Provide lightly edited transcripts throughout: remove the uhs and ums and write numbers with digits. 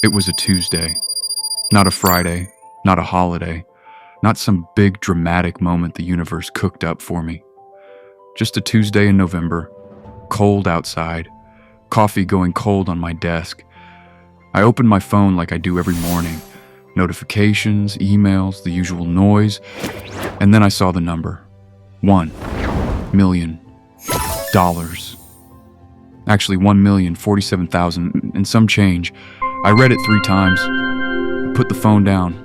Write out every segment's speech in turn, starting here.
It was a Tuesday, not a Friday, not a holiday, not some big dramatic moment the universe cooked up for me. Just a Tuesday in November, cold outside, coffee going cold on my desk. I opened my phone like I do every morning. Notifications, emails, the usual noise, and then I saw the number. $1 million. Actually, 1,047,000 and some change. I read it 3 times. I put the phone down.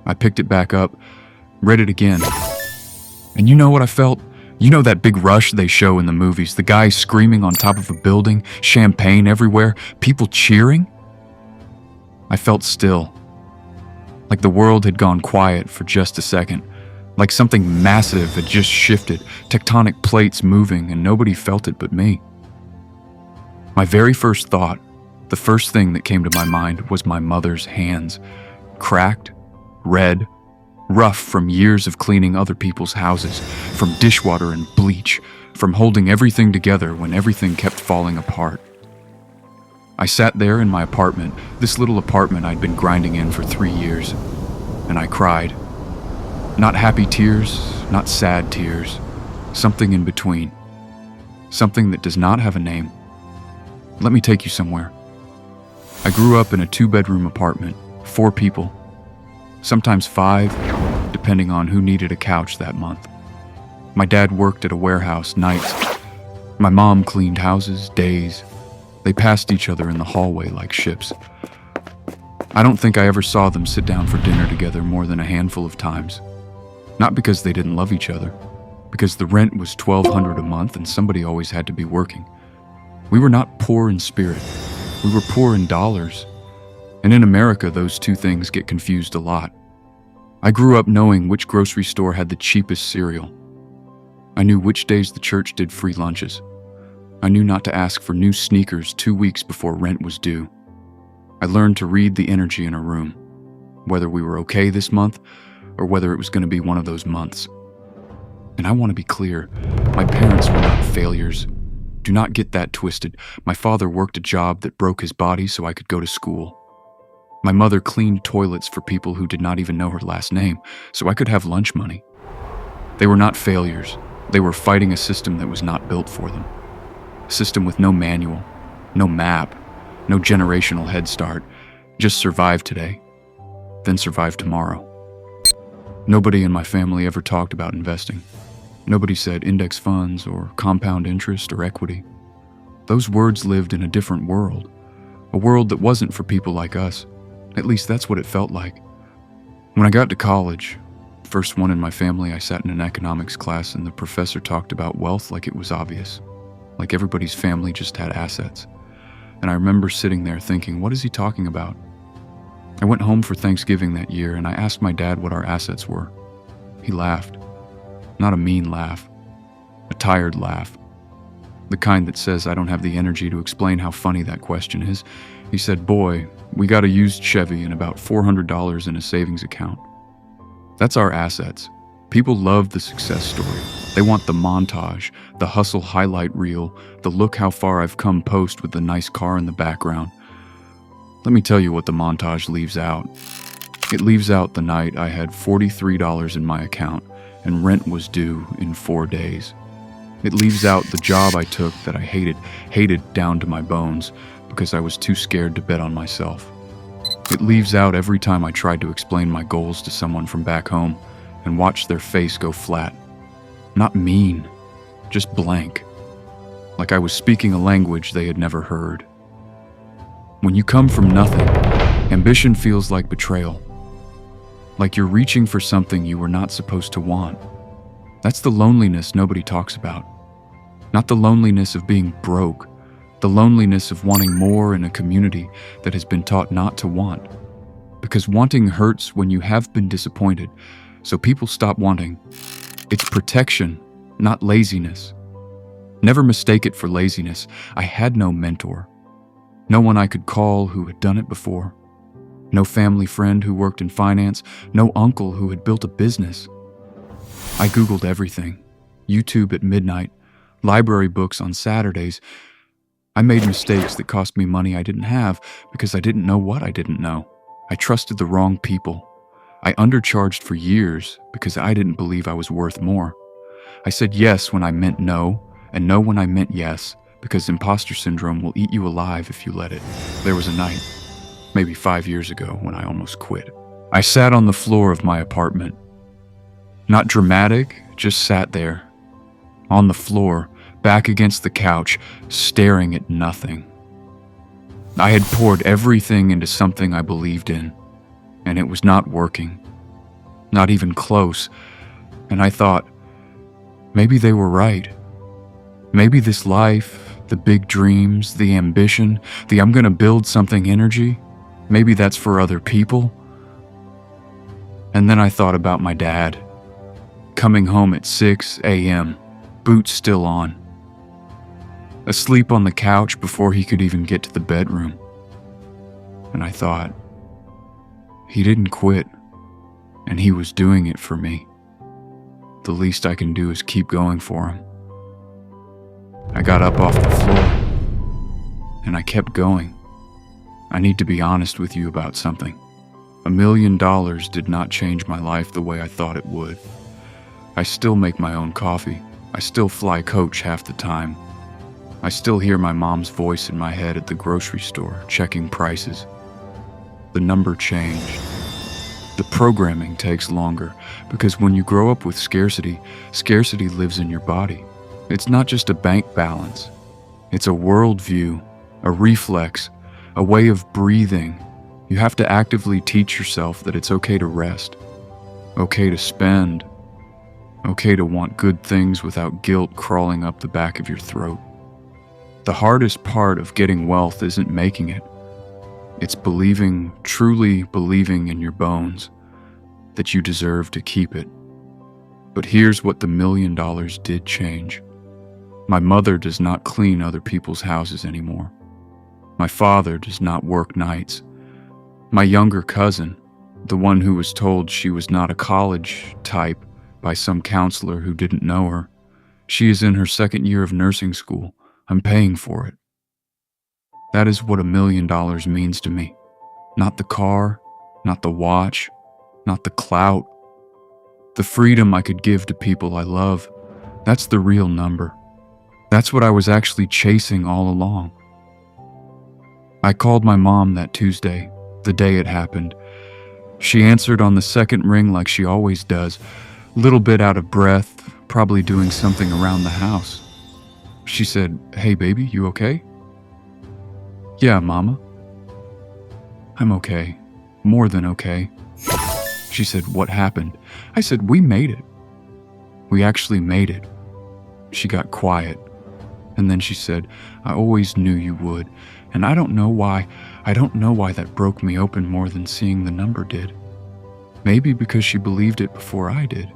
I picked it back up, read it again. And you know what I felt? You know that big rush they show in the movies, the guy screaming on top of a building, champagne everywhere, people cheering? I felt still, like the world had gone quiet for just a second, like something massive had just shifted, tectonic plates moving, and nobody felt it but me. My very first thought, the first thing that came to my mind was my mother's hands, cracked, red, rough from years of cleaning other people's houses, from dishwater and bleach, from holding everything together when everything kept falling apart. I sat there in my apartment, this little apartment I'd been grinding in for 3 years, and I cried. Not happy tears, not sad tears, something in between. Something that does not have a name. Let me take you somewhere. I grew up in a 2-bedroom apartment, 4 people, sometimes 5, depending on who needed a couch that month. My dad worked at a warehouse nights. My mom cleaned houses days. They passed each other in the hallway like ships. I don't think I ever saw them sit down for dinner together more than a handful of times. Not because they didn't love each other, because the rent was $1,200 a month and somebody always had to be working. We were not poor in spirit. We were poor in dollars. And in America, those two things get confused a lot. I grew up knowing which grocery store had the cheapest cereal. I knew which days the church did free lunches. I knew not to ask for new sneakers 2 weeks before rent was due. I learned to read the energy in a room, whether we were okay this month or whether it was going to be one of those months. And I want to be clear, my parents were not failures. Do not get that twisted. My father worked a job that broke his body so I could go to school. My mother cleaned toilets for people who did not even know her last name, so I could have lunch money. They were not failures. They were fighting a system that was not built for them. A system with no manual, no map, no generational head start. Just survive today, then survive tomorrow. Nobody in my family ever talked about investing. Nobody said index funds or compound interest or equity. Those words lived in a different world, a world that wasn't for people like us. At least that's what it felt like. When I got to college, first one in my family, I sat in an economics class and the professor talked about wealth like it was obvious, like everybody's family just had assets. And I remember sitting there thinking, what is he talking about? I went home for Thanksgiving that year and I asked my dad what our assets were. He laughed. Not a mean laugh, a tired laugh. The kind that says I don't have the energy to explain how funny that question is. He said, "Boy, we got a used Chevy and about $400 in a savings account." That's our assets. People love the success story. They want the montage, the hustle highlight reel, the look how far I've come post with the nice car in the background. Let me tell you what the montage leaves out. It leaves out the night I had $43 in my account and rent was due in 4 days. It leaves out the job I took that I hated down to my bones because I was too scared to bet on myself. It leaves out every time I tried to explain my goals to someone from back home and watched their face go flat. Not mean, just blank. Like I was speaking a language they had never heard. When you come from nothing, ambition feels like betrayal. Like you're reaching for something you were not supposed to want. That's the loneliness nobody talks about. Not the loneliness of being broke, the loneliness of wanting more in a community that has been taught not to want. Because wanting hurts when you have been disappointed, so people stop wanting. It's protection, not laziness. Never mistake it for laziness. I had no mentor. No one I could call who had done it before. No family friend who worked in finance, no uncle who had built a business. I Googled everything. YouTube at midnight, library books on Saturdays. I made mistakes that cost me money I didn't have because I didn't know what I didn't know. I trusted the wrong people. I undercharged for years because I didn't believe I was worth more. I said yes when I meant no, and no when I meant yes, because imposter syndrome will eat you alive if you let it. There was a night, maybe 5 years ago, when I almost quit. I sat on the floor of my apartment. Not dramatic, just sat there. On the floor, back against the couch, staring at nothing. I had poured everything into something I believed in, and it was not working. Not even close. And I thought, maybe they were right. Maybe this life, the big dreams, the ambition, the I'm gonna build something energy, maybe that's for other people. And then I thought about my dad, coming home at 6 a.m., boots still on, asleep on the couch before he could even get to the bedroom. And I thought, he didn't quit, and he was doing it for me. The least I can do is keep going for him. I got up off the floor, and I kept going. I need to be honest with you about something. $1 million did not change my life the way I thought it would. I still make my own coffee. I still fly coach half the time. I still hear my mom's voice in my head at the grocery store, checking prices. The number changed. The programming takes longer, because when you grow up with scarcity, scarcity lives in your body. It's not just a bank balance. It's a worldview, a reflex, a way of breathing. You have to actively teach yourself that it's okay to rest, okay to spend, okay to want good things without guilt crawling up the back of your throat. The hardest part of getting wealth isn't making it. It's believing, truly believing in your bones that you deserve to keep it. But here's what the $1 million did change. My mother does not clean other people's houses anymore. My father does not work nights. My younger cousin, the one who was told she was not a college type by some counselor who didn't know her, she is in her 2nd year of nursing school. I'm paying for it. That is what $1 million means to me. Not the car, not the watch, not the clout. The freedom I could give to people I love. That's the real number. That's what I was actually chasing all along. I called my mom that Tuesday, the day it happened. She answered on the 2nd ring like she always does, little bit out of breath, probably doing something around the house. She said, "Hey baby, you okay?" "Yeah, mama. I'm okay. More than okay." She said, "What happened?" I said, "We made it. We actually made it." She got quiet, and then she said, "I always knew you would, and I don't know why that broke me open more than seeing the number did. Maybe because she believed it before I did.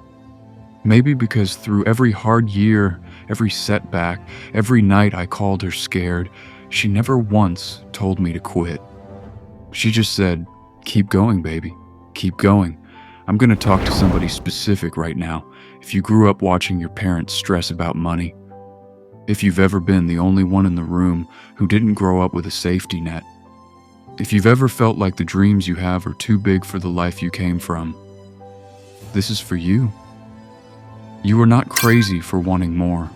Maybe because through every hard year, every setback, every night I called her scared, she never once told me to quit. She just said, 'Keep going, baby. Keep going. I'm going to talk to somebody specific right now. If you grew up watching your parents stress about money, if you've ever been the only one in the room who didn't grow up with a safety net, if you've ever felt like the dreams you have are too big for the life you came from, this is for you. You are not crazy for wanting more.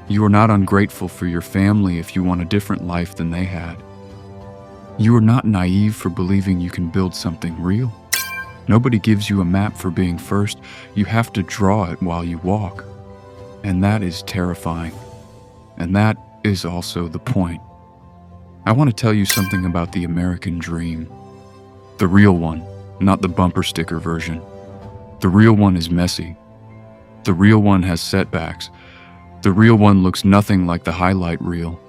You are not ungrateful for your family if you want a different life than they had. You are not naive for believing you can build something real. Nobody gives you a map for being first. You have to draw it while you walk. And that is terrifying. And that is also the point. I want to tell you something about the American dream. The real one, not the bumper sticker version. The real one is messy. The real one has setbacks. The real one looks nothing like the highlight reel.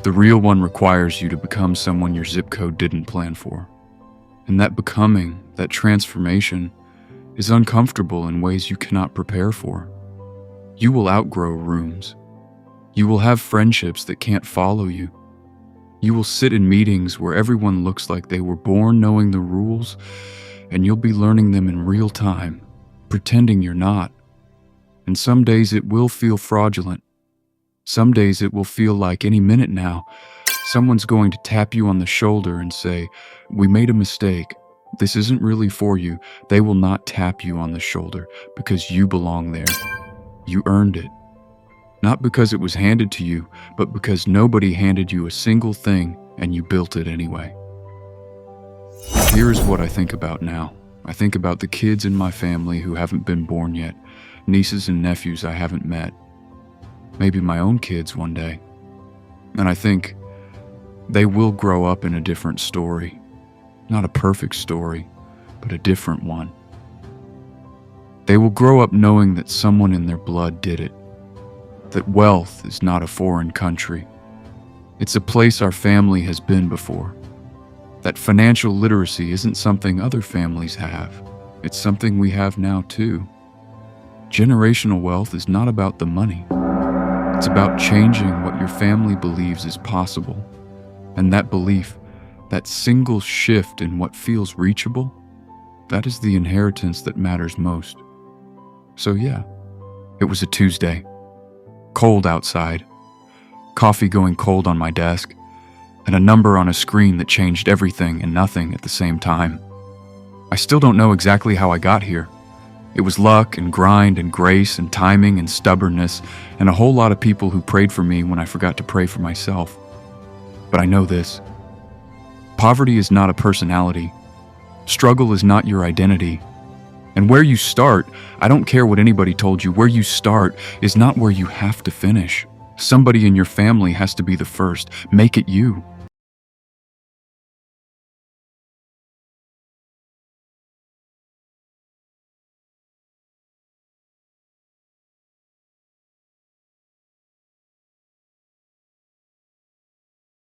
The real one requires you to become someone your zip code didn't plan for. And that becoming, that transformation, is uncomfortable in ways you cannot prepare for. You will outgrow rooms. You will have friendships that can't follow you. You will sit in meetings where everyone looks like they were born knowing the rules, and you'll be learning them in real time, pretending you're not. And some days it will feel fraudulent. Some days it will feel like any minute now, someone's going to tap you on the shoulder and say, "We made a mistake. This isn't really for you." They will not tap you on the shoulder because you belong there. You earned it. Not because it was handed to you, but because nobody handed you a single thing and you built it anyway. Here's what I think about now. I think about the kids in my family who haven't been born yet, nieces and nephews I haven't met, maybe my own kids one day. And I think they will grow up in a different story. Not a perfect story, but a different one. They will grow up knowing that someone in their blood did it. That wealth is not a foreign country. It's a place our family has been before. That financial literacy isn't something other families have. It's something we have now too. Generational wealth is not about the money. It's about changing what your family believes is possible. And that belief, that single shift in what feels reachable, that is the inheritance that matters most. So yeah, it was a Tuesday. Cold outside. Coffee going cold on my desk. And a number on a screen that changed everything and nothing at the same time. I still don't know exactly how I got here. It was luck and grind and grace and timing and stubbornness and a whole lot of people who prayed for me when I forgot to pray for myself. But I know this. Poverty is not a personality. Struggle is not your identity. And where you start, I don't care what anybody told you, where you start is not where you have to finish. Somebody in your family has to be the first. Make it you.